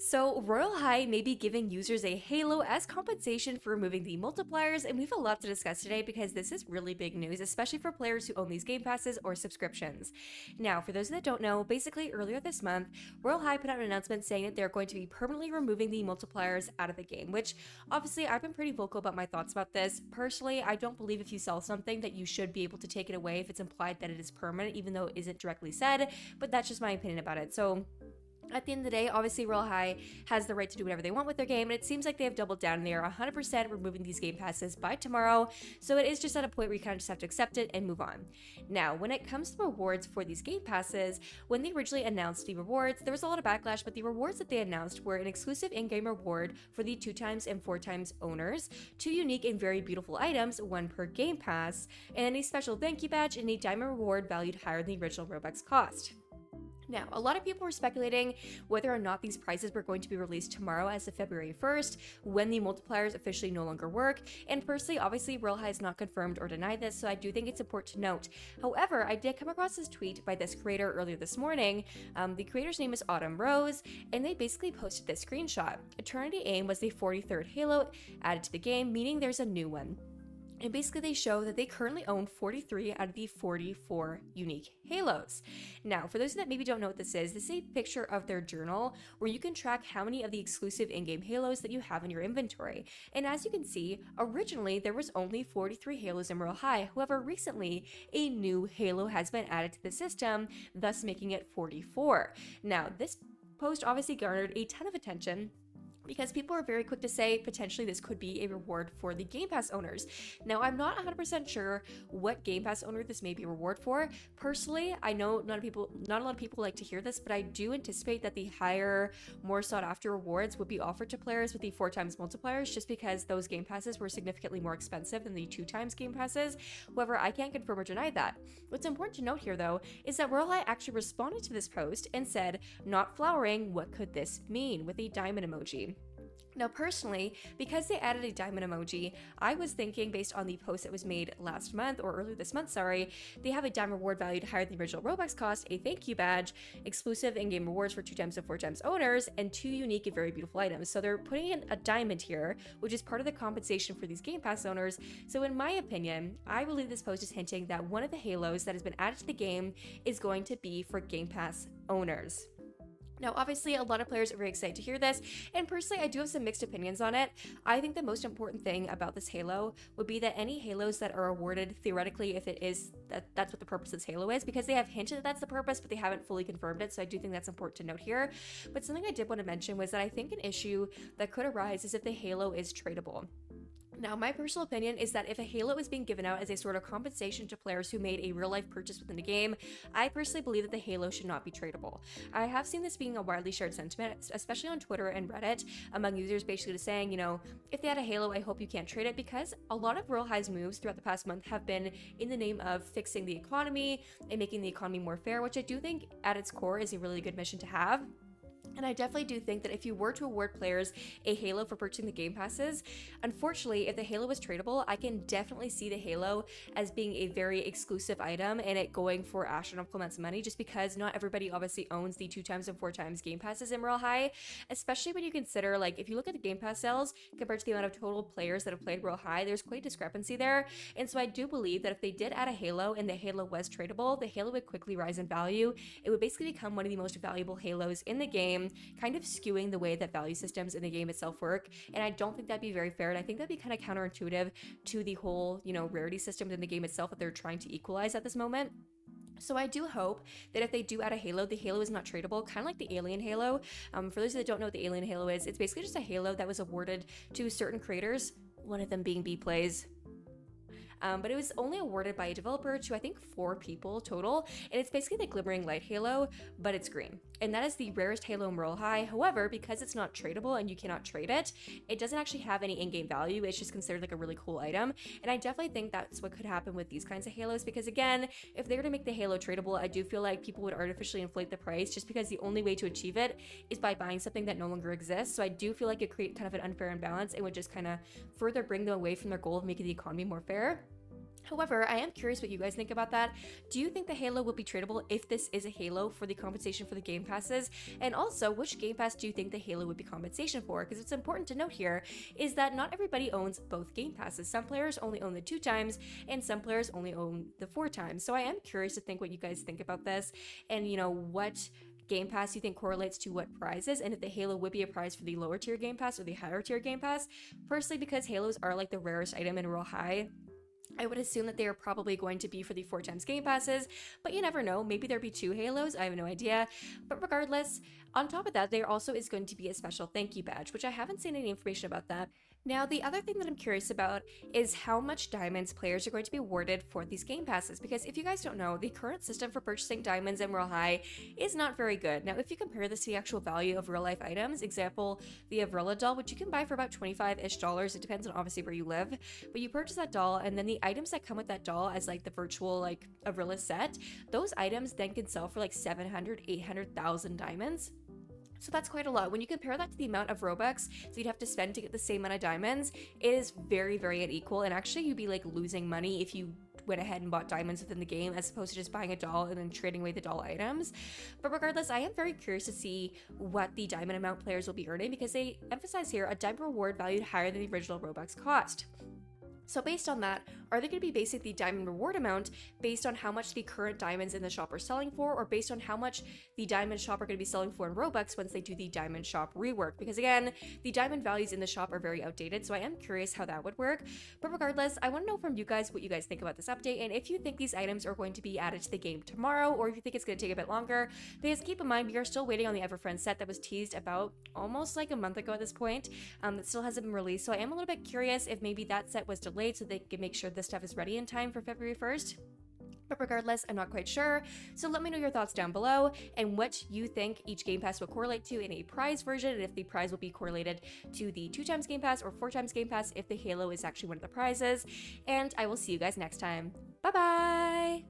So, Royale High may be giving users a halo as compensation for removing the multipliers, and we have a lot to discuss today because this is really big news, especially for players who own these game passes or subscriptions. Now, for those that don't know, basically earlier this month, Royale High put out an announcement saying that they're going to be permanently removing the multipliers out of the game, which obviously I've been pretty vocal about my thoughts about this. Personally, I don't believe if you sell something that you should be able to take it away if it's implied that it is permanent, even though it isn't directly said, but that's just my opinion about it. So, at the end of the day, obviously, Royale High has the right to do whatever they want with their game, and it seems like they have doubled down and they are 100% removing these game passes by tomorrow, so it is just at a point where you kind of just have to accept it and move on. Now, when it comes to rewards for these game passes, when they originally announced the rewards, there was a lot of backlash, but the rewards that they announced were an exclusive in-game reward for the 2x and 4x owners, 2 unique and very beautiful items, 1 per game pass, and a special thank you badge and a diamond reward valued higher than the original Robux cost. Now, a lot of people were speculating whether or not these prices were going to be released tomorrow as of February 1st, when the multipliers officially no longer work, and personally, obviously, Royale High has not confirmed or denied this, so I do think it's important to note. However, I did come across this tweet by this creator earlier this morning. The creator's name is Autumn Rose, and they basically posted this screenshot. Eternity Aim was the 43rd Halo added to the game, meaning there's a new one. And basically they show that they currently own 43 out of the 44 unique halos. Now, for those that maybe don't know what this is a picture of their journal where you can track how many of the exclusive in-game halos that you have in your inventory. And as you can see, originally there was only 43 halos in Royale High. However, recently a new halo has been added to the system, thus making it 44. Now, this post obviously garnered a ton of attention because people are very quick to say potentially this could be a reward for the Game Pass owners. Now, I'm not 100% sure what Game Pass owner this may be a reward for. Personally, I know not a lot of people like to hear this, but I do anticipate that the higher, more sought after rewards would be offered to players with the 4x multipliers, just because those Game Passes were significantly more expensive than the 2x Game Passes. However, I can't confirm or deny that. What's important to note here, though, is that Royale High actually responded to this post and said, "Not flowering, what could this mean?" with a diamond emoji. Now, personally, because they added a diamond emoji, I was thinking, based on the post that was made last month, or earlier this month, they have a diamond reward valued higher than the original Robux cost, a thank you badge, exclusive in-game rewards for 2x and 4x owners, and 2 unique and very beautiful items. So they're putting in a diamond here, which is part of the compensation for these Game Pass owners. So in my opinion, I believe this post is hinting that one of the halos that has been added to the game is going to be for Game Pass owners. Now, obviously, a lot of players are very excited to hear this, and personally, I do have some mixed opinions on it. I think the most important thing about this Halo would be that any Halos that are awarded, theoretically, if it is that's what the purpose of this Halo is, because they have hinted that that's the purpose, but they haven't fully confirmed it, so I do think that's important to note here. But something I did want to mention was that I think an issue that could arise is if the Halo is tradable. Now, my personal opinion is that if a Halo is being given out as a sort of compensation to players who made a real-life purchase within the game, I personally believe that the Halo should not be tradable. I have seen this being a widely shared sentiment, especially on Twitter and Reddit, among users basically just saying, if they had a Halo, I hope you can't trade it, because a lot of Royale High's moves throughout the past month have been in the name of fixing the economy and making the economy more fair, which I do think at its core is a really good mission to have. And I definitely do think that if you were to award players a Halo for purchasing the Game Passes, unfortunately, if the Halo was tradable, I can definitely see the Halo as being a very exclusive item and it going for astronomical amounts of money, just because not everybody obviously owns the 2x and 4x Game Passes in Royale High, especially when you consider, if you look at the Game Pass sales compared to the amount of total players that have played Royale High, there's quite a discrepancy there. And so I do believe that if they did add a Halo and the Halo was tradable, the Halo would quickly rise in value. It would basically become one of the most valuable Halos in the game, kind of skewing the way that value systems in the game itself work. And I don't think that'd be very fair. And I think that'd be kind of counterintuitive to the whole, rarity system in the game itself that they're trying to equalize at this moment. So I do hope that if they do add a Halo, the Halo is not tradable, kind of like the Alien Halo. For those that don't know what the Alien Halo is, it's basically just a Halo that was awarded to certain creators, one of them being B-Plays. But it was only awarded by a developer to, I think, 4 people total, and it's basically the Glimmering Light Halo, but it's green. And that is the rarest Halo in Royale High. However, because it's not tradable and you cannot trade it, it doesn't actually have any in-game value. It's just considered like a really cool item, and I definitely think that's what could happen with these kinds of Halos, because again, if they were to make the Halo tradable, I do feel like people would artificially inflate the price, just because the only way to achieve it is by buying something that no longer exists. So I do feel like it creates kind of an unfair imbalance and would just kind of further bring them away from their goal of making the economy more fair. However, I am curious what you guys think about that. Do you think the Halo will be tradable if this is a Halo for the compensation for the Game Passes? And also, which Game Pass do you think the Halo would be compensation for? Because it's important to note here is that not everybody owns both Game Passes. Some players only own the 2 times, and some players only own the 4 times. So I am curious to think what you guys think about this, and what Game Pass you think correlates to what prizes, and if the Halo would be a prize for the lower tier Game Pass or the higher tier Game Pass. Personally, because Halos are like the rarest item in Royale High, I would assume that they are probably going to be for the 4 times Game Passes, but you never know. Maybe there'd be 2 Halos, I have no idea. But regardless, on top of that, there also is going to be a special thank you badge, which I haven't seen any information about that. Now, the other thing that I'm curious about is how much diamonds players are going to be awarded for these Game Passes, because if you guys don't know, the current system for purchasing diamonds in Royale High is not very good. Now, if you compare this to the actual value of real-life items, example, the Avrilla doll, which you can buy for about $25-ish, it depends on obviously where you live, but you purchase that doll, and then the items that come with that doll as like the virtual like Avrilla set, those items then can sell for like 700,000-800,000 diamonds. So that's quite a lot. When you compare that to the amount of Robux that you'd have to spend to get the same amount of diamonds, it is very, very unequal. And actually, you'd be like losing money if you went ahead and bought diamonds within the game as opposed to just buying a doll and then trading away the doll items. But regardless, I am very curious to see what the diamond amount players will be earning, because they emphasize here a diamond reward valued higher than the original Robux cost. So based on that, are they going to be basing the diamond reward amount based on how much the current diamonds in the shop are selling for, or based on how much the diamond shop are going to be selling for in Robux once they do the diamond shop rework? Because again, the diamond values in the shop are very outdated, so I am curious how that would work. But regardless, I want to know from you guys what you guys think about this update, and if you think these items are going to be added to the game tomorrow, or if you think it's going to take a bit longer. Because keep in mind, we are still waiting on the Everfriend set that was teased about almost like a month ago at this point, that still hasn't been released. So I am a little bit curious if maybe that set was delayed so they can make sure this stuff is ready in time for February 1st. But regardless, I'm not quite sure. So let me know your thoughts down below and what you think each Game Pass will correlate to in a prize version, and if the prize will be correlated to the 2 times Game Pass or 4 times Game Pass if the Halo is actually one of the prizes. And I will see you guys next time. Bye bye!